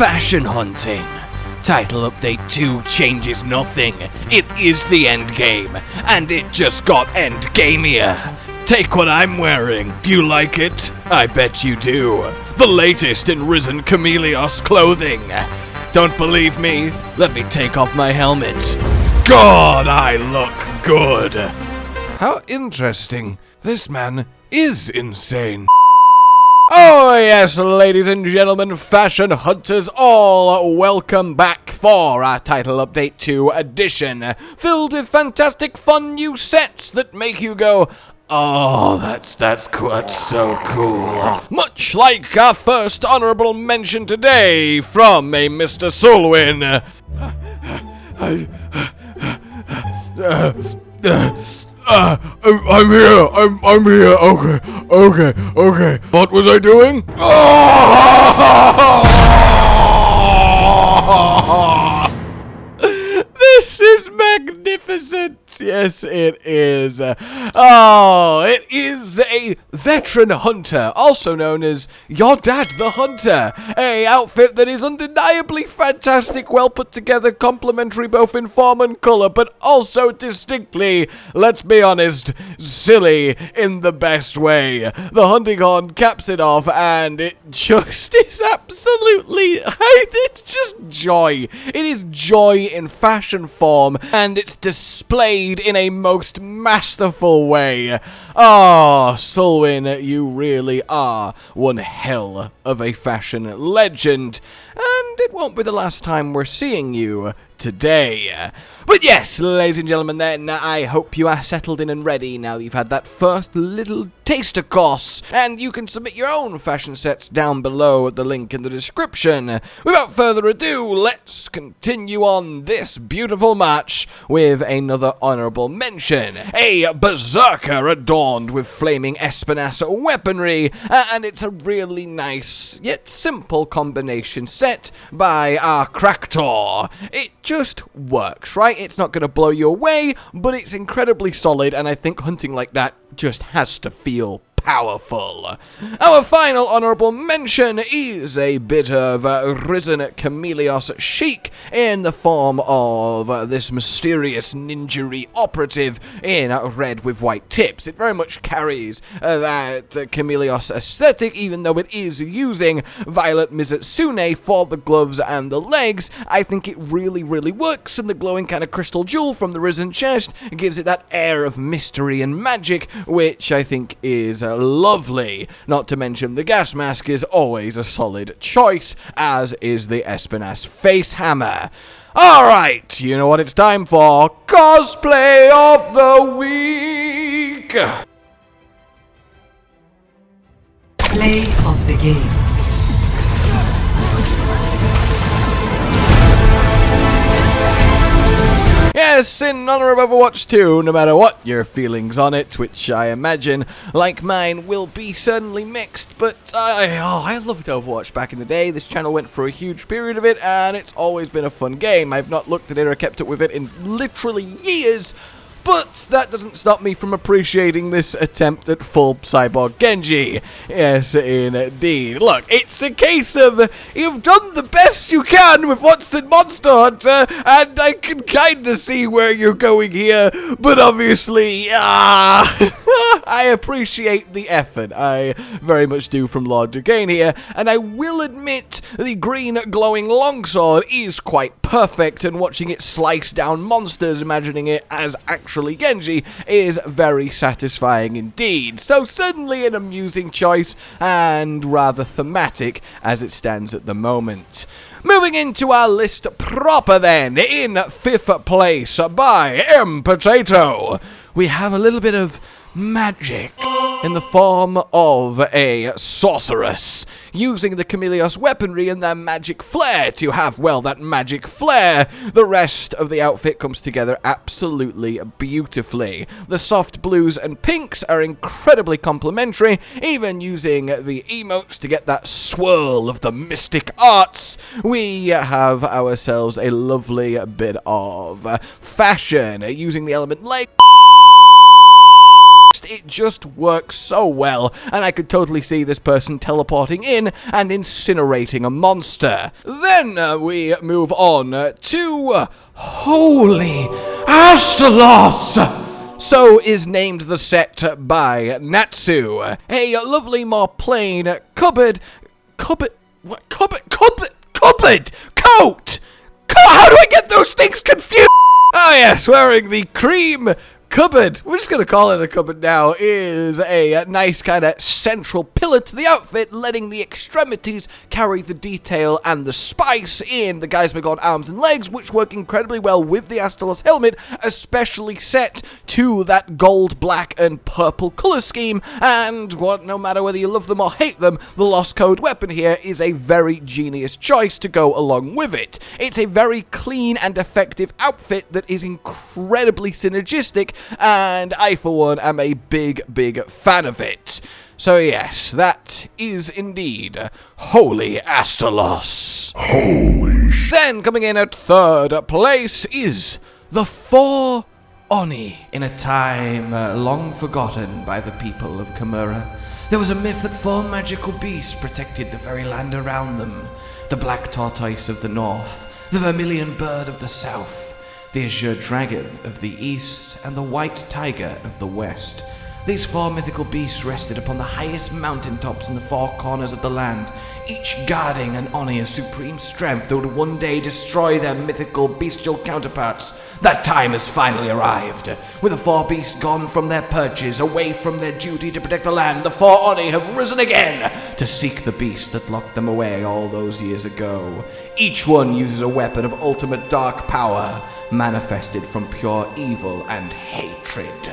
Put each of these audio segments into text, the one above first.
Fashion hunting. Title Update 2 changes nothing. It is the end game, and it just got endgamier. Take what I'm wearing. Do you like it? I bet you do. The latest in risen Chameleos clothing. Don't believe me? Let me take off my helmet. God, I look good. How interesting. This man is insane. Oh yes, ladies and gentlemen, fashion hunters all, welcome back for our Title Update 2 edition, filled with fantastic fun new sets that make you go, oh, that's cool, that's so cool. Much like our first honorable mention today from a Mr. Solwyn. I'm here, okay. What was I doing? This is magnificent. Yes, it is. Oh, it is a veteran hunter, also known as Your Dad the Hunter. A outfit that is undeniably fantastic, well put together, complimentary both in form and color, but also distinctly, let's be honest, silly in the best way. The hunting horn caps it off, and it just is absolutely, it's just joy. It is joy in fashion form, and it's displayed in a most masterful way. Oh, Solwyn, you really are one hell of a fashion legend, and it won't be the last time we're seeing you today. But yes, ladies and gentlemen, then, I hope you are settled in and ready now that you've had that first little taster course, and you can submit your own fashion sets down below at the link in the description. Without further ado, let's continue on this beautiful match with another honorable mention. A berserker adorned with flaming Espinas weaponry, and it's a really nice yet simple combination set by our Cracktor. It just works, right? It's not going to blow you away, but it's incredibly solid, and I think hunting like that just has to feel powerful. Our final honorable mention is a bit of risen Chameleos chic in the form of this mysterious ninja operative in red with white tips. It very much carries that Chameleos aesthetic, even though it is using violet Mizutsune for the gloves and the legs. I think it really works, and the glowing kind of crystal jewel from the risen chest gives it that air of mystery and magic, which I think is lovely. Not to mention the gas mask is always a solid choice, as is the Espinas face hammer. Alright, you know what it's time for. Cosplay of the week! Play of the game. Yes, in honor of Overwatch 2, no matter what your feelings on it, which I imagine, like mine, will be certainly mixed, but I loved Overwatch back in the day. This channel went for a huge period of it, and it's always been a fun game. I've not looked at it or kept up with it in literally years, but that doesn't stop me from appreciating this attempt at full cyborg Genji. Yes, indeed. Look, it's a case of you've done the best you can with what's in Monster Hunter, and I can kinda see where you're going here, but obviously, I appreciate the effort. I very much do from Lord Dugain here, and I will admit the green glowing longsword is quite perfect, and watching it slice down monsters, imagining it as actually Genji, is very satisfying indeed. So certainly an amusing choice, and rather thematic as it stands at the moment. Moving into our list proper then, in 5th place by Potato, we have a little bit of magic in the form of a sorceress, using the Chameleos weaponry and their magic flare to have, well, that magic flare. The rest of the outfit comes together absolutely beautifully. The soft blues and pinks are incredibly complementary, even using the emotes to get that swirl of the mystic arts. We have ourselves a lovely bit of fashion, using the element like it just works so well, and I could totally see this person teleporting in and incinerating a monster. Then we move on to Holy Astalos! So is named the set by Natsu. A lovely, more plain cupboard. Coat! How do I get those things confused? Oh yes, wearing the cream cupboard, we're just gonna call it a cupboard now, is a nice kind of central pillar to the outfit, letting the extremities carry the detail and the spice in the Guy's Big on arms and legs, which work incredibly well with the Astalos helmet, especially set to that gold, black, and purple color scheme. And no matter whether you love them or hate them, the Lost Code weapon here is a very genius choice to go along with it. It's a very clean and effective outfit that is incredibly synergistic, and I, for one, am a big fan of it. So yes, that is indeed Holy Astalos. Holy sh! Then, coming in at third place is the 4 Oni. In a time long forgotten by the people of Kimura, there was a myth that 4 magical beasts protected the very land around them. The black tortoise of the north, the vermilion bird of the south, the azure dragon of the east, and the white tiger of the west. These 4 mythical beasts rested upon the highest mountaintops in the 4 corners of the land, each guarding an Oni of supreme strength that would one day destroy their mythical bestial counterparts. That time has finally arrived. With the 4 beasts gone from their perches, away from their duty to protect the land, the 4 Oni have risen again to seek the beast that locked them away all those years ago. Each one uses a weapon of ultimate dark power, manifested from pure evil and hatred.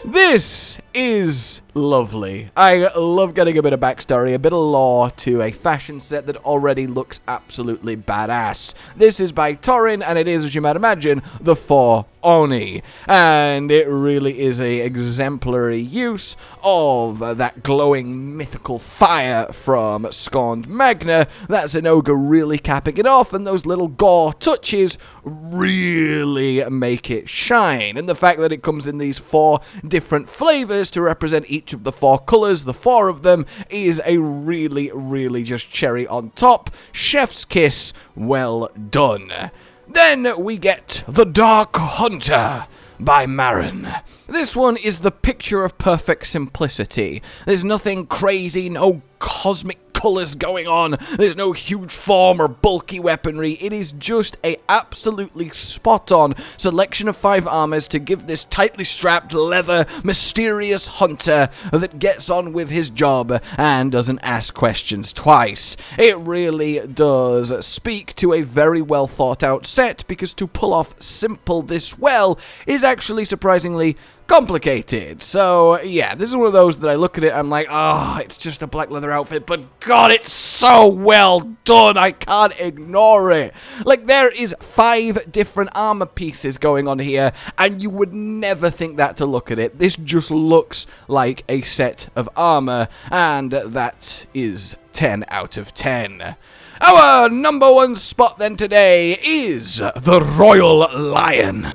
This is lovely. I love getting a bit of backstory, a bit of lore to a fashion set that already looks absolutely badass. This is by Torin, and it is, as you might imagine, the 4 Oni. And it really is a exemplary use of that glowing mythical fire from Scorned Magna. That Zenogre really capping it off, and those little gore touches really make it shine. And the fact that it comes in these 4 different flavors to represent each of the 4 colors, the 4 of them, is a really just cherry on top. Chef's kiss, well done. Then we get The Dark Hunter by Marin. This one is the picture of perfect simplicity. There's nothing crazy, no cosmic colors going on. There's no huge form or bulky weaponry. It is just a absolutely spot-on selection of 5 armors to give this tightly strapped, leather, mysterious hunter that gets on with his job and doesn't ask questions twice. It really does speak to a very well thought out set, because to pull off simple this well is actually surprisingly complicated. So yeah, this is one of those that I look at it, I'm like, oh, it's just a black leather outfit, but God, it's so well done, I can't ignore it. Like, there is 5 different armor pieces going on here, and you would never think that to look at it. This just looks like a set of armor, and that is 10 out of 10. Our number 1 spot then today is the Royal Lion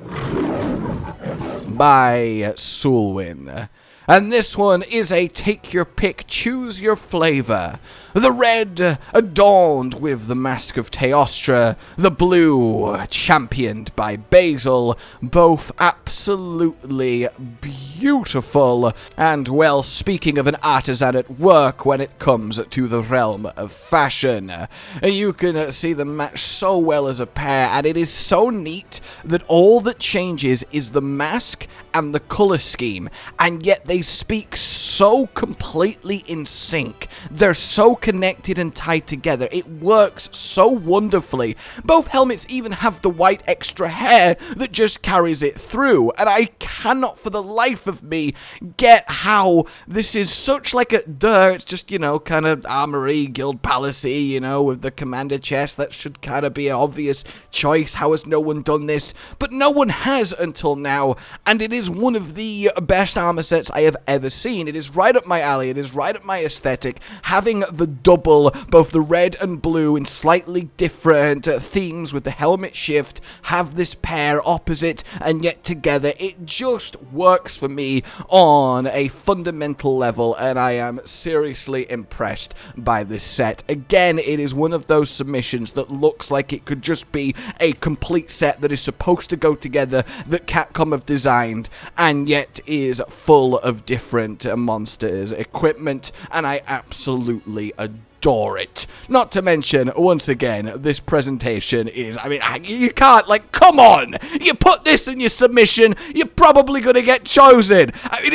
by Sulwin. And this one is a take your pick, choose your flavor. The red, adorned with the mask of Teostra. The blue, championed by Basil. Both absolutely beautiful. And, well, speaking of an artisan at work when it comes to the realm of fashion, you can see them match so well as a pair, and it is so neat that all that changes is the mask and the color scheme, and yet they speak so completely in sync. They're so connected and tied together. It works so wonderfully. Both helmets even have the white extra hair that just carries it through, and I cannot for the life of me get how this is such like a it's just, you know, kind of armory, guild palace-y, you know, with the commander chest. That should kind of be an obvious choice. How has no one done this? But no one has until now, and it is one of the best armor sets I have ever seen. It is right up my alley. It is right up my aesthetic. Having the double, both the red and blue in slightly different themes with the helmet shift, have this pair opposite and yet together. It just works for me on a fundamental level, and I am seriously impressed by this set. Again, it is one of those submissions that looks like it could just be a complete set that is supposed to go together, that Capcom have designed, and yet is full of different monsters, equipment, and I absolutely adore it. Not to mention, once again, this presentation is, I mean, you can't, like, come on! You put this in your submission, you're probably gonna get chosen! I mean,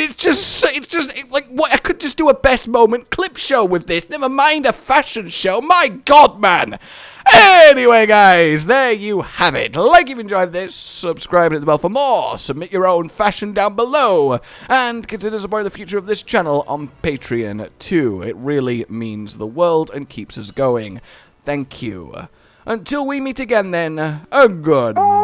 like, what, I could just do a best moment clip show with this, never mind a fashion show, my god, man! Anyway, guys, there you have it. Like if you enjoyed this, subscribe and hit the bell for more, submit your own fashion down below, and consider supporting the future of this channel on Patreon too. It really means the world and keeps us going. Thank you. Until we meet again then, a goodbye.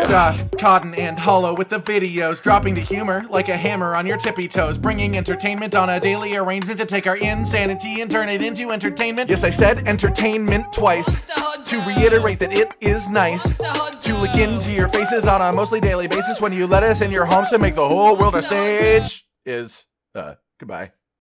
Josh, Cotton, and Hollow with the videos, dropping the humor like a hammer on your tippy toes, bringing entertainment on a daily arrangement to take our insanity and turn it into entertainment. Yes, I said entertainment twice, to reiterate that it is nice to look into your faces on a mostly daily basis when you let us in your homes to make the whole world a stage. Goodbye.